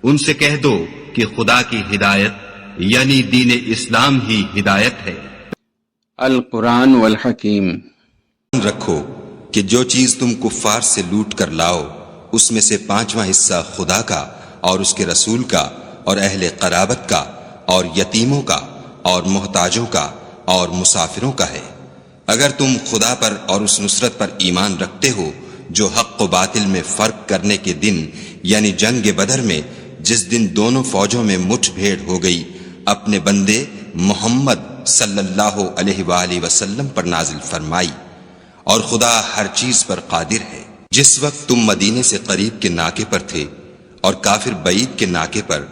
ان سے کہہ دو کہ خدا کی ہدایت یعنی دین اسلام ہی ہدایت ہے۔ القرآن والحکیم۔ رکھو کہ جو چیز تم کفار سے لوٹ کر لاؤ اس میں سے 5واں حصہ خدا کا اور اس کے رسول کا اور اہل قرابت کا اور یتیموں کا اور محتاجوں کا اور مسافروں کا ہے۔ اگر تم خدا پر اور اس نصرت پر ایمان رکھتے ہو جو حق و باطل میں فرق کرنے کے دن یعنی جنگ بدر میں جس دن دونوں فوجوں میں مٹھ بھیڑ ہو گئی اپنے بندے محمد صلی اللہ علیہ وآلہ وسلم پر نازل فرمائی، اور خدا ہر چیز پر قادر ہے۔ جس وقت تم مدینے سے قریب کے ناکے پر تھے اور کافر بعید کے ناکے پر،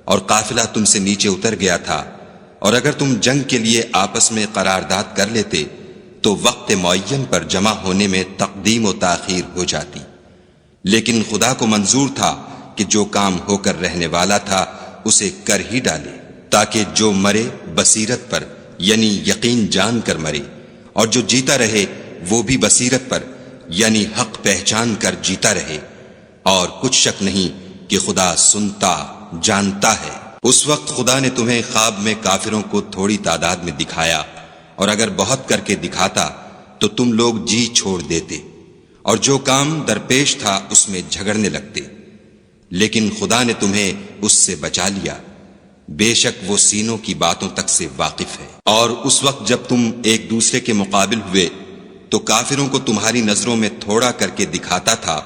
اور قافلہ تم سے نیچے اتر گیا تھا، اور اگر تم جنگ کے لیے آپس میں قرارداد کر لیتے تو وقت معین پر جمع ہونے میں تقدیم و تاخیر ہو جاتی، لیکن خدا کو منظور تھا کہ جو کام ہو کر رہنے والا تھا اسے کر ہی ڈالے، تاکہ جو مرے بصیرت پر یعنی یقین جان کر مرے، اور جو جیتا رہے وہ بھی بصیرت پر یعنی حق پہچان کر جیتا رہے، اور کچھ شک نہیں کہ خدا سنتا جانتا ہے۔ اس وقت خدا نے تمہیں خواب میں کافروں کو تھوڑی تعداد میں دکھایا، اور اگر بہت کر کے دکھاتا تو تم لوگ جی چھوڑ دیتے اور جو کام درپیش تھا اس میں جھگڑنے لگتے، لیکن خدا نے تمہیں اس سے بچا لیا، بے شک وہ سینوں کی باتوں تک سے واقف ہے۔ اور اس وقت جب تم ایک دوسرے کے مقابل ہوئے تو کافروں کو تمہاری نظروں میں تھوڑا کر کے دکھاتا تھا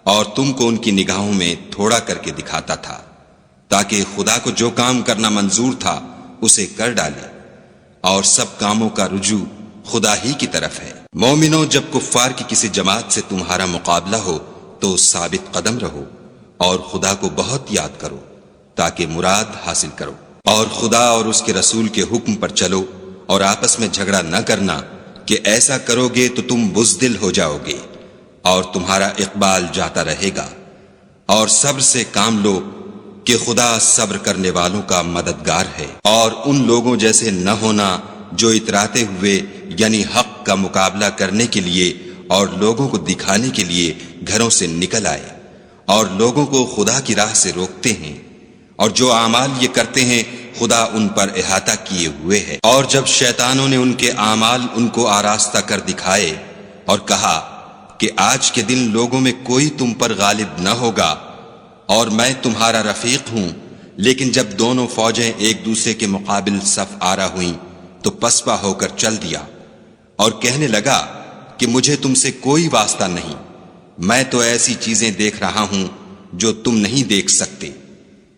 اور تم کو ان کی نگاہوں میں تھوڑا کر کے دکھاتا تھا، تاکہ خدا کو جو کام کرنا منظور تھا اسے کر ڈالے، اور سب کاموں کا رجوع خدا ہی کی طرف ہے۔ مومنوں، جب کفار کی کسی جماعت سے تمہارا مقابلہ ہو تو ثابت قدم رہو اور خدا کو بہت یاد کرو تاکہ مراد حاصل کرو، اور خدا اور اس کے رسول کے حکم پر چلو اور آپس میں جھگڑا نہ کرنا کہ ایسا کرو گے تو تم بزدل ہو جاؤ گے اور تمہارا اقبال جاتا رہے گا، اور صبر سے کام لو کہ خدا صبر کرنے والوں کا مددگار ہے۔ اور ان لوگوں جیسے نہ ہونا جو اتراتے ہوئے یعنی حق کا مقابلہ کرنے کے لیے اور لوگوں کو دکھانے کے لیے گھروں سے نکل آئے اور لوگوں کو خدا کی راہ سے روکتے ہیں، اور جو اعمال یہ کرتے ہیں خدا ان پر احاطہ کیے ہوئے ہے۔ اور جب شیطانوں نے ان کے اعمال ان کو آراستہ کر دکھائے اور کہا کہ آج کے دن لوگوں میں کوئی تم پر غالب نہ ہوگا اور میں تمہارا رفیق ہوں، لیکن جب دونوں فوجیں ایک دوسرے کے مقابل صف آرا ہوئیں تو پسپا ہو کر چل دیا اور کہنے لگا کہ مجھے تم سے کوئی واسطہ نہیں، میں تو ایسی چیزیں دیکھ رہا ہوں جو تم نہیں دیکھ سکتے،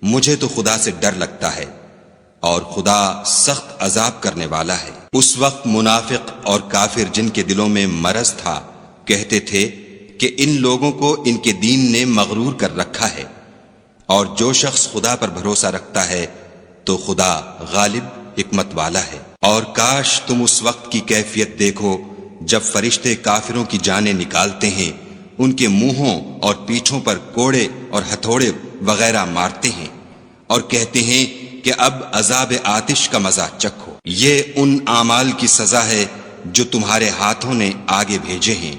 مجھے تو خدا سے ڈر لگتا ہے اور خدا سخت عذاب کرنے والا ہے۔ اس وقت منافق اور کافر جن کے دلوں میں مرض تھا کہتے تھے کہ ان لوگوں کو ان کے دین نے مغرور کر رکھا ہے، اور جو شخص خدا پر بھروسہ رکھتا ہے تو خدا غالب حکمت والا ہے۔ اور کاش تم اس وقت کی کیفیت دیکھو جب فرشتے کافروں کی جانیں نکالتے ہیں، ان کے منہوں اور پیٹھوں پر کوڑے اور ہتھوڑے وغیرہ مارتے ہیں اور کہتے ہیں کہ اب عذاب آتش کا مزہ چکھو، یہ ان اعمال کی سزا ہے جو تمہارے ہاتھوں نے آگے بھیجے ہیں،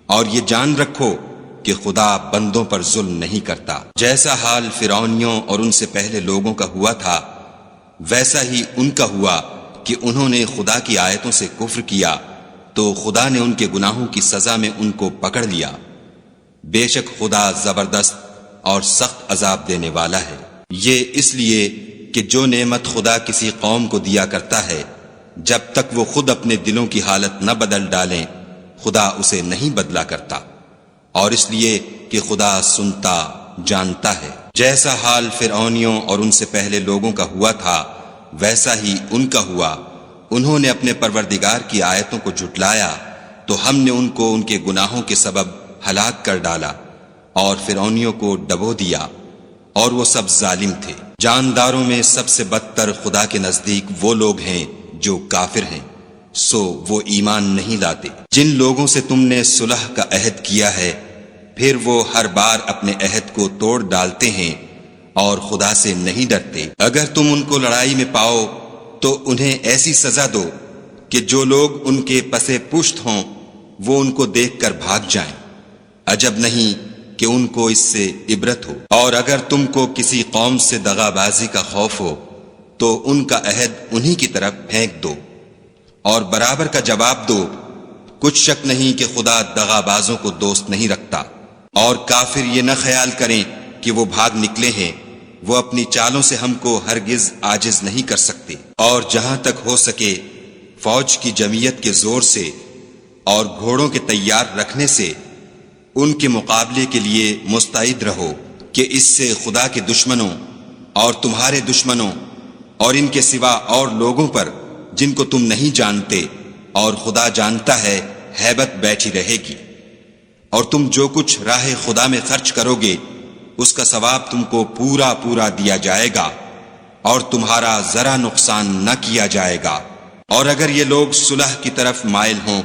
اور یہ جان رکھو کہ خدا بندوں پر ظلم نہیں کرتا۔ جیسا حال فرعونیوں اور ان سے پہلے لوگوں کا ہوا تھا ویسا ہی ان کا ہوا کہ انہوں نے خدا کی آیتوں سے کفر کیا تو خدا نے ان کے گناہوں کی سزا میں ان کو پکڑ لیا، بے شک خدا زبردست اور سخت عذاب دینے والا ہے۔ یہ اس لیے کہ جو نعمت خدا کسی قوم کو دیا کرتا ہے جب تک وہ خود اپنے دلوں کی حالت نہ بدل ڈالیں خدا اسے نہیں بدلا کرتا، اور اس لیے کہ خدا سنتا جانتا ہے۔ جیسا حال فرعونیوں اور ان سے پہلے لوگوں کا ہوا تھا ویسا ہی ان کا ہوا، انہوں نے اپنے پروردگار کی آیتوں کو جھٹلایا تو ہم نے ان کو ان کے گناہوں کے سبب ہلاک کر ڈالا اور فرعونیوں کو ڈبو دیا، اور وہ سب ظالم تھے۔ جانداروں میں سب سے بدتر خدا کے نزدیک وہ لوگ ہیں جو کافر ہیں، سو وہ ایمان نہیں لاتے۔ جن لوگوں سے تم نے صلح کا عہد کیا ہے پھر وہ ہر بار اپنے عہد کو توڑ ڈالتے ہیں اور خدا سے نہیں ڈرتے۔ اگر تم ان کو لڑائی میں پاؤ تو انہیں ایسی سزا دو کہ جو لوگ ان کے پسے پشت ہوں وہ ان کو دیکھ کر بھاگ جائیں۔ عجب نہیں کہ ان کو اس سے عبرت ہو، اور اگر تم کو کسی قوم سے دغا بازی کا خوف ہو تو ان کا عہد انہی کی طرف پھینک دو اور برابر کا جواب دو۔ کچھ شک نہیں کہ خدا دغا بازوں کو دوست نہیں رکھتا، اور کافر یہ نہ خیال کریں کہ وہ بھاگ نکلے ہیں، وہ اپنی چالوں سے ہم کو ہرگز عاجز نہیں کر سکتے۔ اور جہاں تک ہو سکے فوج کی جمعیت کے زور سے اور گھوڑوں کے تیار رکھنے سے ان کے مقابلے کے لیے مستعد رہو، کہ اس سے خدا کے دشمنوں اور تمہارے دشمنوں اور ان کے سوا اور لوگوں پر جن کو تم نہیں جانتے اور خدا جانتا ہے ہیبت بیٹھی رہے گی۔ اور تم جو کچھ راہ خدا میں خرچ کرو گے اس کا ثواب تم کو پورا پورا دیا جائے گا، اور تمہارا ذرا نقصان نہ کیا جائے گا۔ اور اگر یہ لوگ صلح کی طرف مائل ہوں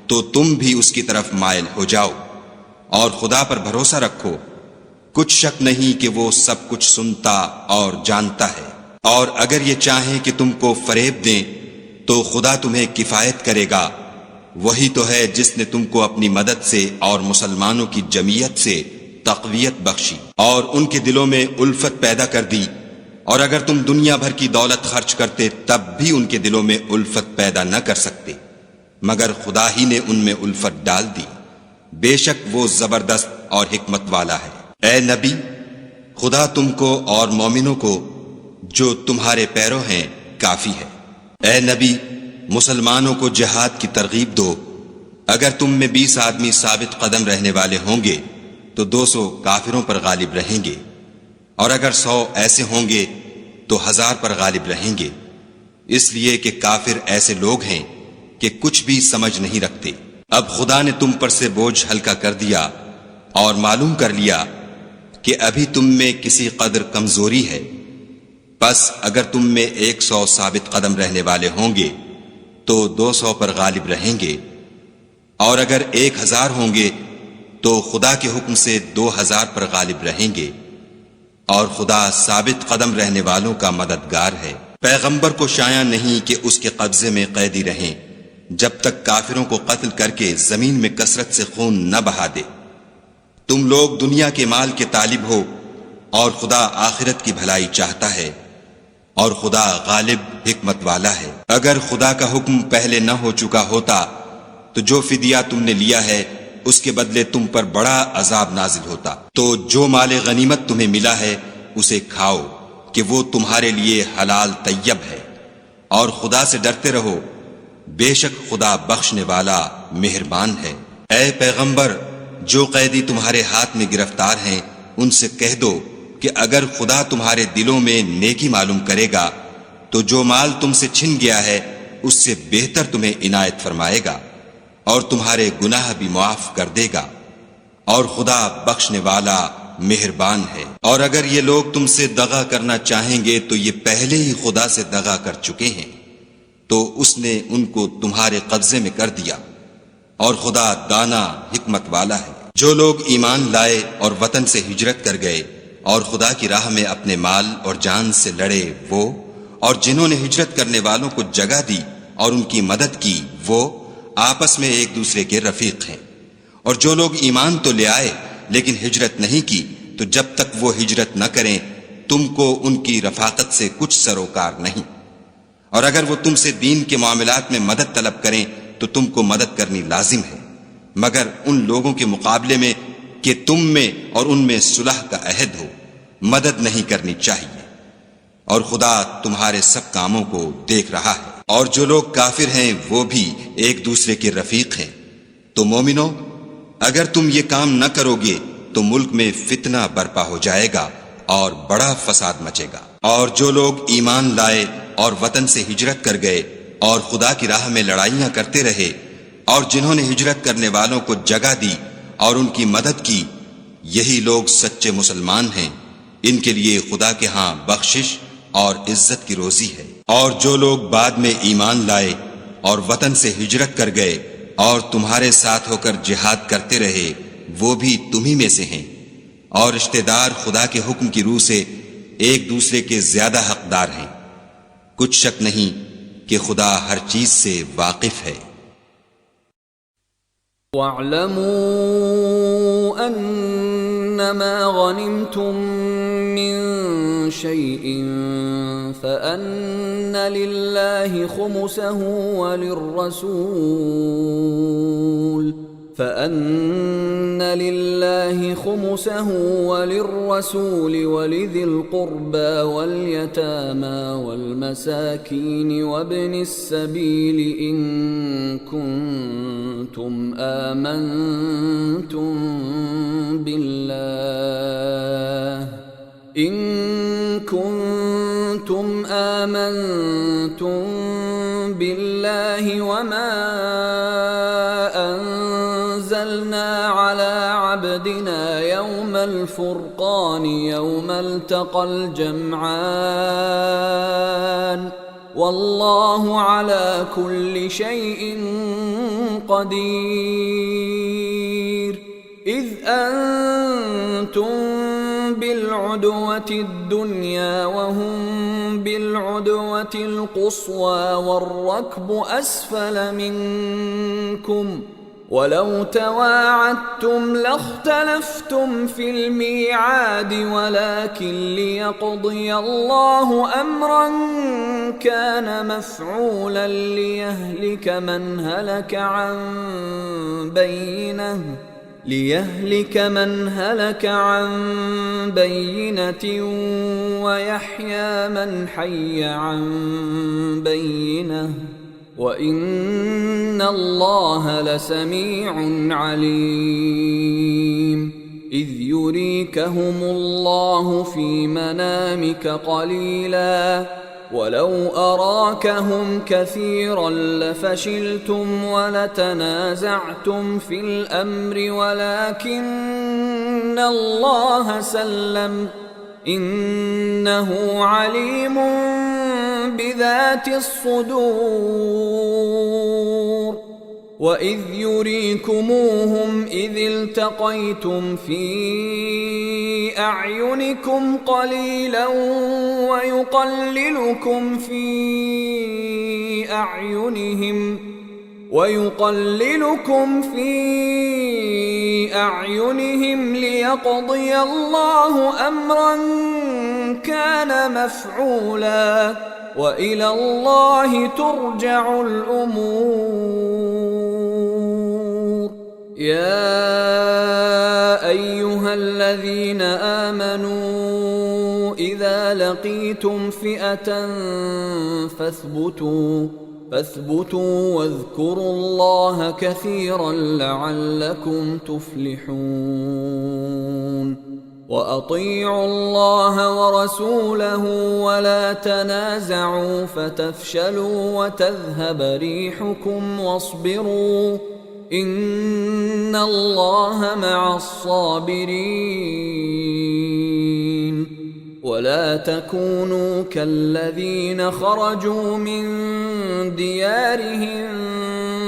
تو تم بھی اس کی طرف مائل ہو جاؤ، اور خدا پر بھروسہ رکھو، کچھ شک نہیں کہ وہ سب کچھ سنتا اور جانتا ہے۔ اور اگر یہ چاہیں کہ تم کو فریب دیں تو خدا تمہیں کفایت کرے گا، وہی تو ہے جس نے تم کو اپنی مدد سے اور مسلمانوں کی جمعیت سے تقویت بخشی اور ان کے دلوں میں الفت پیدا کر دی۔ اور اگر تم دنیا بھر کی دولت خرچ کرتے تب بھی ان کے دلوں میں الفت پیدا نہ کر سکتے، مگر خدا ہی نے ان میں الفت ڈال دی، بے شک وہ زبردست اور حکمت والا ہے۔ اے نبی، خدا تم کو اور مومنوں کو جو تمہارے پیرو ہیں کافی ہے۔ اے نبی، مسلمانوں کو جہاد کی ترغیب دو۔ اگر تم میں 20 آدمی ثابت قدم رہنے والے ہوں گے تو 200 کافروں پر غالب رہیں گے، اور اگر 100 ایسے ہوں گے تو 1000 پر غالب رہیں گے، اس لیے کہ کافر ایسے لوگ ہیں کہ کچھ بھی سمجھ نہیں رکھتے۔ اب خدا نے تم پر سے بوجھ ہلکا کر دیا اور معلوم کر لیا کہ ابھی تم میں کسی قدر کمزوری ہے، پس اگر تم میں 100 ثابت قدم رہنے والے ہوں گے تو 200 پر غالب رہیں گے، اور اگر 1000 ہوں گے تو خدا کے حکم سے 2000 پر غالب رہیں گے، اور خدا ثابت قدم رہنے والوں کا مددگار ہے۔ پیغمبر کو شایع نہیں کہ اس کے قبضے میں قیدی رہیں جب تک کافروں کو قتل کر کے زمین میں کثرت سے خون نہ بہا دے۔ تم لوگ دنیا کے مال کے طالب ہو اور خدا آخرت کی بھلائی چاہتا ہے، اور خدا غالب حکمت والا ہے۔ اگر خدا کا حکم پہلے نہ ہو چکا ہوتا تو جو فدیہ تم نے لیا ہے اس کے بدلے تم پر بڑا عذاب نازل ہوتا۔ تو جو مال غنیمت تمہیں ملا ہے اسے کھاؤ کہ وہ تمہارے لیے حلال طیب ہے، اور خدا سے ڈرتے رہو، بے شک خدا بخشنے والا مہربان ہے۔ اے پیغمبر، جو قیدی تمہارے ہاتھ میں گرفتار ہیں ان سے کہہ دو کہ اگر خدا تمہارے دلوں میں نیکی معلوم کرے گا تو جو مال تم سے چھن گیا ہے اس سے بہتر تمہیں عنایت فرمائے گا، اور تمہارے گناہ بھی معاف کر دے گا، اور خدا بخشنے والا مہربان ہے۔ اور اگر یہ لوگ تم سے دغا کرنا چاہیں گے تو یہ پہلے ہی خدا سے دغا کر چکے ہیں، تو اس نے ان کو تمہارے قبضے میں کر دیا، اور خدا دانا حکمت والا ہے۔ جو لوگ ایمان لائے اور وطن سے ہجرت کر گئے اور خدا کی راہ میں اپنے مال اور جان سے لڑے وہ، اور جنہوں نے ہجرت کرنے والوں کو جگہ دی اور ان کی مدد کی وہ، آپس میں ایک دوسرے کے رفیق ہیں۔ اور جو لوگ ایمان تو لے آئے لیکن ہجرت نہیں کی تو جب تک وہ ہجرت نہ کریں تم کو ان کی رفاقت سے کچھ سروکار نہیں، اور اگر وہ تم سے دین کے معاملات میں مدد طلب کریں تو تم کو مدد کرنی لازم ہے، مگر ان لوگوں کے مقابلے میں کہ تم میں اور ان میں صلح کا عہد ہو مدد نہیں کرنی چاہیے، اور خدا تمہارے سب کاموں کو دیکھ رہا ہے۔ اور جو لوگ کافر ہیں وہ بھی ایک دوسرے کے رفیق ہیں۔ تو مومنو، اگر تم یہ کام نہ کرو گے تو ملک میں فتنہ برپا ہو جائے گا اور بڑا فساد مچے گا۔ اور جو لوگ ایمان لائے اور وطن سے ہجرت کر گئے اور خدا کی راہ میں لڑائیاں کرتے رہے، اور جنہوں نے ہجرت کرنے والوں کو جگہ دی اور ان کی مدد کی، یہی لوگ سچے مسلمان ہیں، ان کے لیے خدا کے ہاں بخشش اور عزت کی روزی ہے۔ اور جو لوگ بعد میں ایمان لائے اور وطن سے ہجرت کر گئے اور تمہارے ساتھ ہو کر جہاد کرتے رہے، وہ بھی تمہیں میں سے ہیں، اور رشتہ دار خدا کے حکم کی روح سے ایک دوسرے کے زیادہ حقدار ہیں۔ کچھ شک نہیں کہ خدا ہر چیز سے واقف ہے۔ وَاعْلَمُوا أَنَّ ما غنمتم من شيء فأن لله خمسه وللرسول ولذي القربى واليتامى والمساكين وابن السبيل إن كنتم آمنتم بالله وما أنزلنا على عبدنا يوم الفرقان يوم التقى الجمعان والله على كل شيء قدير. إذ أنتم بالعدوة الدنيا وهم بالعدوة القصوى والركب أسفل منكم ولو تواعدتم لاختلفتم في الميعاد ولكن ليقضي الله أمرا كان مفعولا ليهلك من هلك عن بينة ويحيى من حي عن بينة وإن الله لسميع عليم. إذ يريكهم الله في منامك قليلا ولو أراكهم كثيرا لفشلتم ولتنازعتم في الأمر ولكن الله سلم إنه عليم بذات الصدور. وإذ يريكموهم إذ التقيتم في أعينكم قليلا ويقللكم في أعينهم ليقضي الله أمرا كان مفعولا وإلى الله ترجع الأمور. يا أيها الذين آمنوا إذا لقيتم فئة فاثبتوا واذكروا الله كثيرا لعلكم تفلحون. وأطيعوا الله ورسوله ولا تنازعوا فتفشلوا وتذهب ريحكم واصبروا إن الله مع الصابرين. ولا تكونوا كالذين خرجوا من ديارهم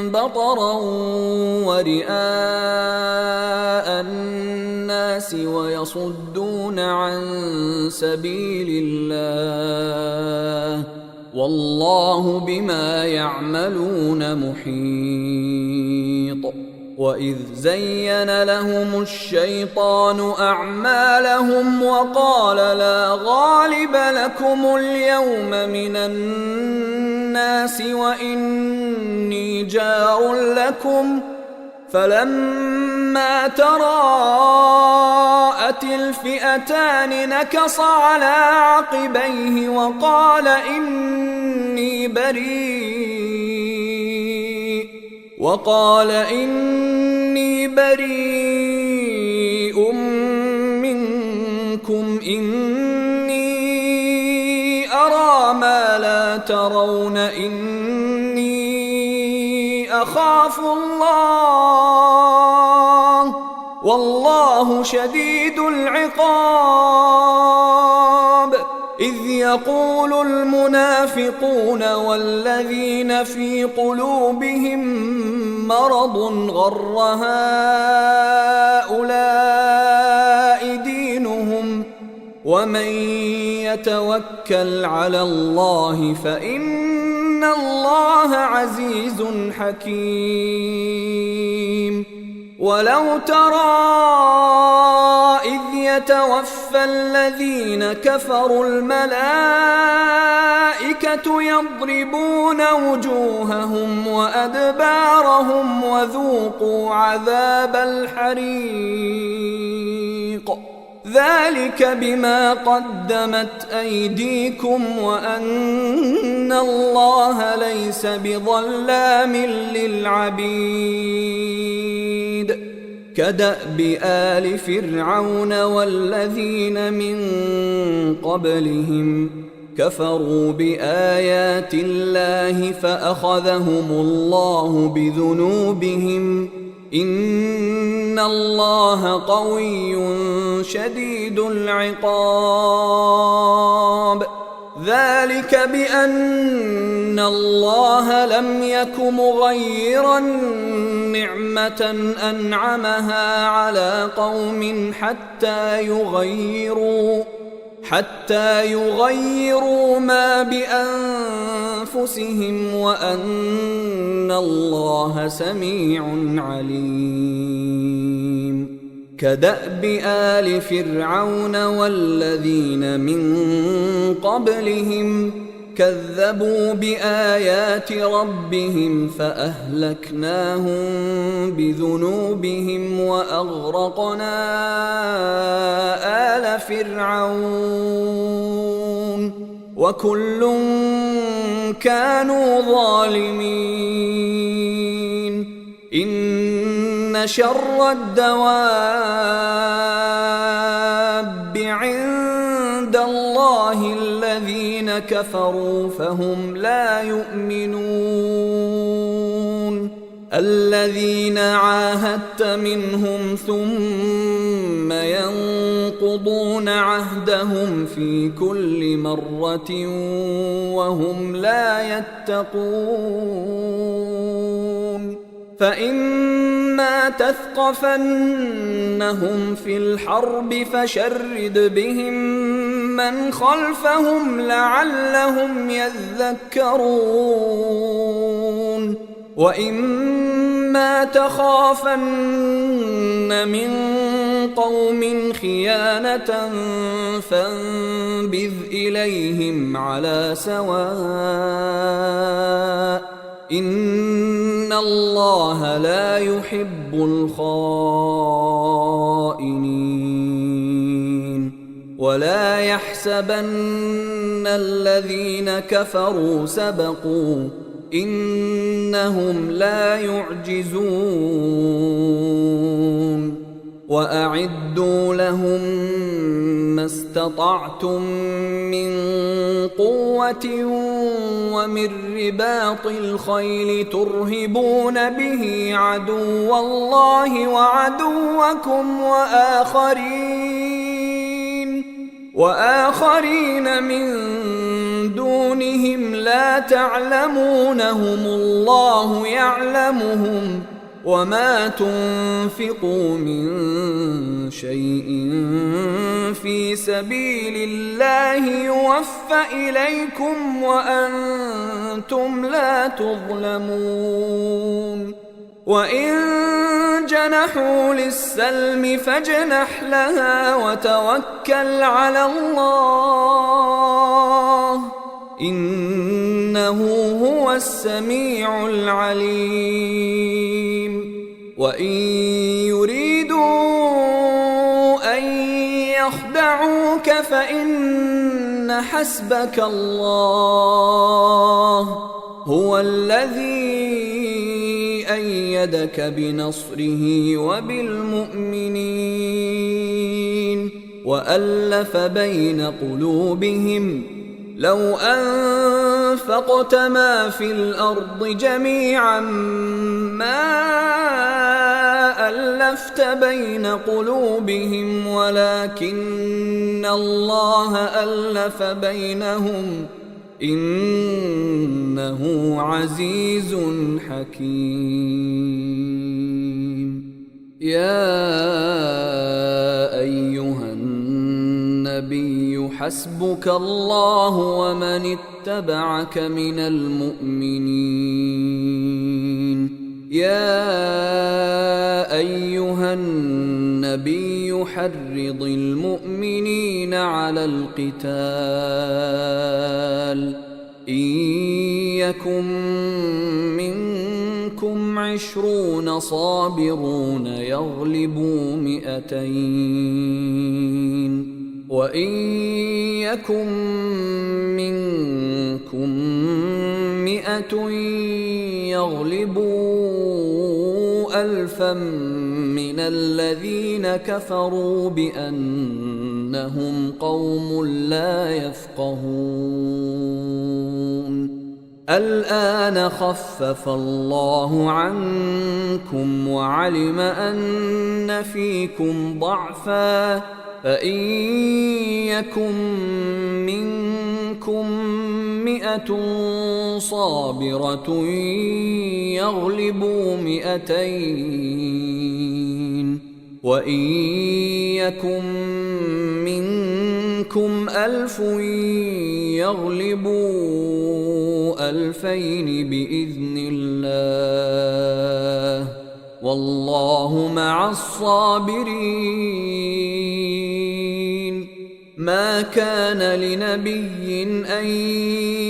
بطرا ورئاء الناس ويصدون عن سبيل الله والله بما يعملون محيط. وإذ زين لهم الشيطان أعمالهم وقال لا غالب لكم اليوم من الناس وإني جار لكم فلما تراءت الفئتان نكص على عقبيه وقال إني بريء منكم إني أرى ما لا ترون إني أخاف الله والله شديد العقاب. إذ يقول المنافقون والذين في قلوبهم مرض غر هؤلاء دينهم ومن يتوكل على الله فإن الله عزيز حكيم. ولو ترى إذ يتوفى الذين كفروا الملائكة يضربون وجوههم وأدبارهم وذوقوا عذاب الحريق ذلك بما قدمت أيديكم وأن الله ليس بظلام للعبيد كدأب آل فرعون والذين من قبلهم كفروا بآيات الله فأخذهم الله بذنوبهم إن الله قوي شديد العقاب ذلك بأن الله لم يك مغيرا نعمة أنعمها على قوم حتى يغيروا ما بأنفسهم وأن الله سميع عليم كدأب آل فرعون والذين من قبلهم كذبوا بآيات ربهم فأهلكناهم بذنوبهم وأغرقنا آل فرعون وكل كانوا ظالمين إن شر الدواب عند الله الذين كفروا فهم لا يؤمنون الذين عاهدت منهم ثم ينقضون عهدهم في كل مرة وهم لا يتقون فإما تثقفنهم في الحرب فشرد بهم من خلفهم لعلهم يذكرون وإما تخافن من قوم خيانة فانبذ إليهم على سواء إن الله لا يحب الخائنين ولا يحسبن الذين كفروا سبقوا إنهم لا يعجزون وأعدوا لهم ما استطعتم من قوة ومن رباط الخيل ترهبون به عدو الله وعدوكم وآخرين من دونهم لا تعلمونهم الله يعلمهم وما تنفقوا من شيء في سبيل الله يوفى إليكم وأنتم لا تظلمون وإن جنحوا للسلم فاجنح لها وتوكل على الله إنه هو السميع العليم وإن يريدوا أن يخدعوك فإن حسبك الله هو الذي أيدك بنصره وبالمؤمنين وألف بين قلوبهم لو أنفقت ما في الأرض جميعا ما ألفت بين قلوبهم ولكن الله ألف بينهم إنه عزيز حكيم يا أيها النبي حسبك الله ومن اتبعك من المؤمنين يا أيها النبي النبي يحرض المؤمنين على القتال إن يكن منكم 20 صابرون يغلبوا 200 وإن يكن منكم 100 يغلبوا 1000 من الذين كفروا بأنهم قوم لا يفقهون الآن خفف الله عنكم وعلم أن فيكم ضعفا فإن يكن منكم 100 صابرة يغلبوا 200 وإن يكن منكم 1000 يغلبوا 2000 بإذن الله والله مع الصابرين ما كان لنبي أن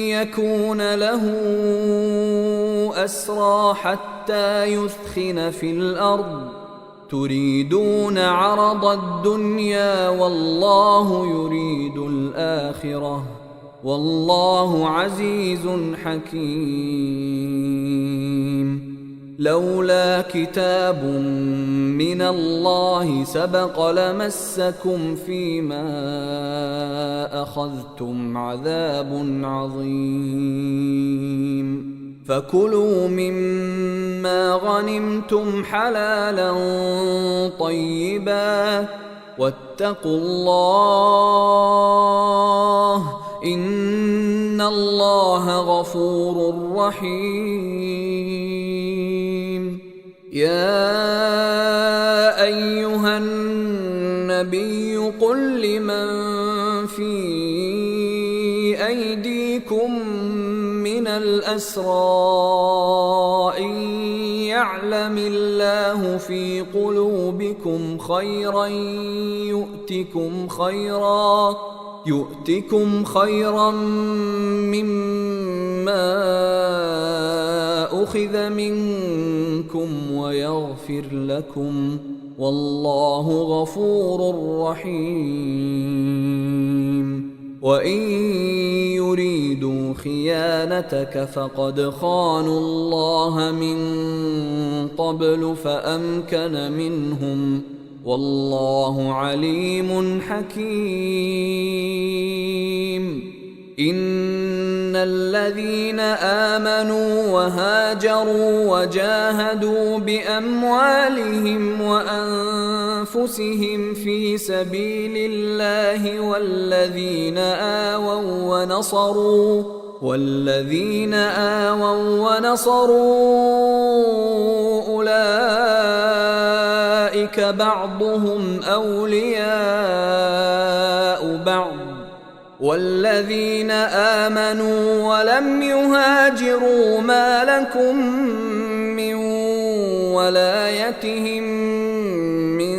يكون له أسرى حتى يثخن في الأرض تريدون عرض الدنيا والله يريد الآخرة والله عزيز حكيم لولا كتاب من الله سبق لمسكم فيما أخذتم عذاب عظيم فكلوا مما غنمتم حلالا طيبا واتقوا الله إن الله غفور رحيم يا أيها النبي قل لمن في أيديكم من الأسرى إن يعلم الله في قلوبكم خيرا يؤتكم خيرا مما أخذ منكم ويغفر لكم والله غفور رحيم وإن يريدوا خيانتك فقد خانوا الله من قبل فأمكن منهم والله عليم حكيم إن الذين آمنوا وهاجروا وجاهدوا بأموالهم وأنفسهم في سبيل الله والذين آووا ونصروا أولئك بعضهم أولياء بعض والذين آمنوا ولم يهاجروا ما لكم من ولايتهم من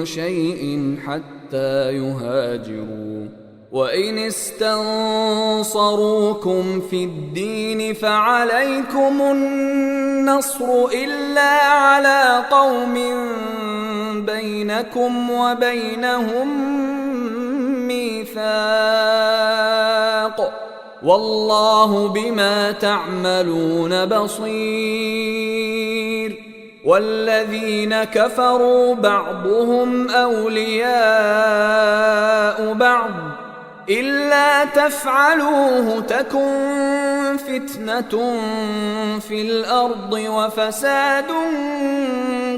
شيء حتى يهاجروا وإن استنصروكم في الدين فعليكم النصر إلا على قوم بينكم وبينهم ميثاق والله بما تعملون بصير والذين كفروا بعضهم أولياء بعض إلا تفعلوه تكن فتنة في الأرض وفساد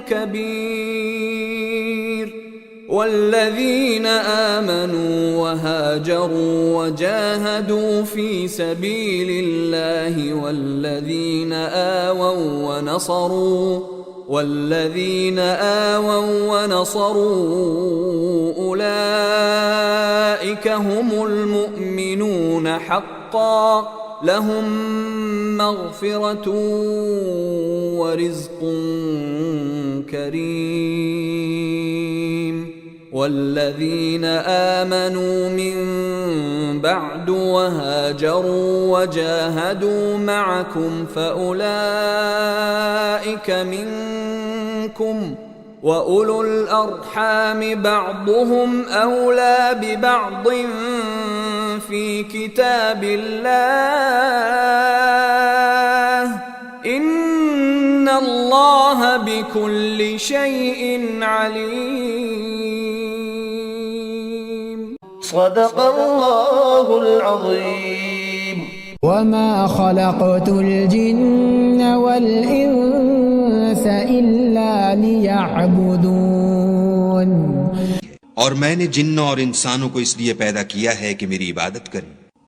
كبير والذين آمنوا وهاجروا وجاهدوا في سبيل الله والذين آووا ونصروا أولئك هم المؤمنون حقا لهم مغفرة ورزق كريم والذين آمنوا من بعد وهاجروا وجاهدوا معكم فأولئك منكم وأولو الأرحام بعضهم أولى ببعض في كتاب الله إن الله بكل شيء عليم. صدق الله العظيم. وما خلقت الجن والإنس إلا ليعبدون. और मैंने जिन्न और इंसानों को इसलिए पैदा किया है कि मेरी इबादत करें।